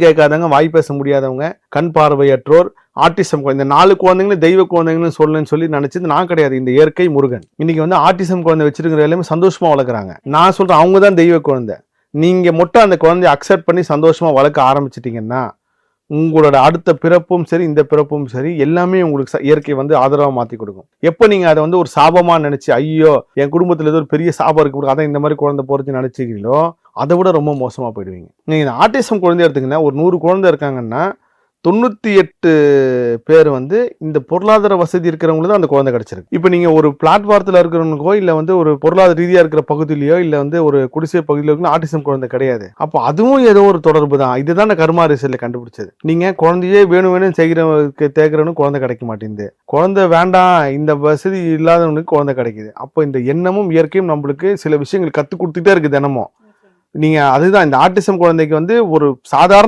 கேட்காதவங்க, வாய் பேச முடியாதவங்க, கண் பார்வையற்றோர், ஆட்டிசம் குழந்தை, இந்த 4 குழந்தைங்களும் தெய்வ குழந்தைங்கன்னு சொல்லி நினைச்சது நான் கிடையாது. இந்த இயற்கை முருகன் இன்னைக்கு வந்து ஆட்டிசம் குழந்தை வச்சிருக்கிற எல்லாமே சந்தோஷமா வளர்க்குறாங்க. நான் சொல்றேன் அவங்க தான் தெய்வ குழந்தை. நீங்க மட்டும் அந்த குழந்தைய அக்செப்ட் பண்ணி சந்தோஷமா வளர்க்க ஆரம்பிச்சிட்டீங்கன்னா உங்களோட அடுத்த பிறப்பும் சரி, இந்த பிறப்பும் சரி, எல்லாமே உங்களுக்கு இயற்கை வந்து ஆதரவா மாத்தி கொடுக்கும். எப்ப நீங்க அதை வந்து ஒரு சாபமா நினைச்சு, ஐயோ என் குடும்பத்துல ஏதோ ஒரு பெரிய சாபம் இருக்கு, அதான் இந்த மாதிரி குழந்தை போறது நினைச்சுக்கிறீங்களோ, அதை விட ரொம்ப மோசமா போயிடுவீங்க. நீங்க இந்த ஆட்டிசம் குழந்தை எடுத்தீங்கன்னா, ஒரு 100 குழந்தை இருக்காங்கன்னா 98 பேர் வந்து இந்த பொருளாதார வசதி இருக்கிறவங்களுக்கு தான் அந்த குழந்தை கிடைச்சிருக்கு. இப்போ நீங்க ஒரு பிளாட்பாரத்தில் இருக்கிறவங்களுக்கோ இல்லை வந்து ஒரு பொருளாதார ரீதியா இருக்கிற பகுதியிலையோ இல்லை வந்து ஒரு குடிசை பகுதியில் இருக்கிற ஆட்டிசம் குழந்தை கிடையாது. அப்போ அதுவும் ஏதோ ஒரு தொடர்பு தான். இதுதான் கர்மா ரிசல்ட்ல கண்டுபிடிச்சது. நீங்க குழந்தையே வேணும் செய்கிறவங்களுக்கு தேக்கிறவனுக்கு குழந்தை கிடைக்க மாட்டேங்குது, குழந்தை வேண்டாம் இந்த வசதி இல்லாதவனுக்கு குழந்தை கிடைக்குது. அப்போ இந்த எண்ணமும் இயற்கையும் நம்மளுக்கு சில விஷயங்கள் கற்றுக் கொடுத்துட்டே இருக்கு தினமும். நீங்க அதுதான் இந்த ஆட்டிசம் குழந்தைக்கு வந்து ஒரு சாதாரண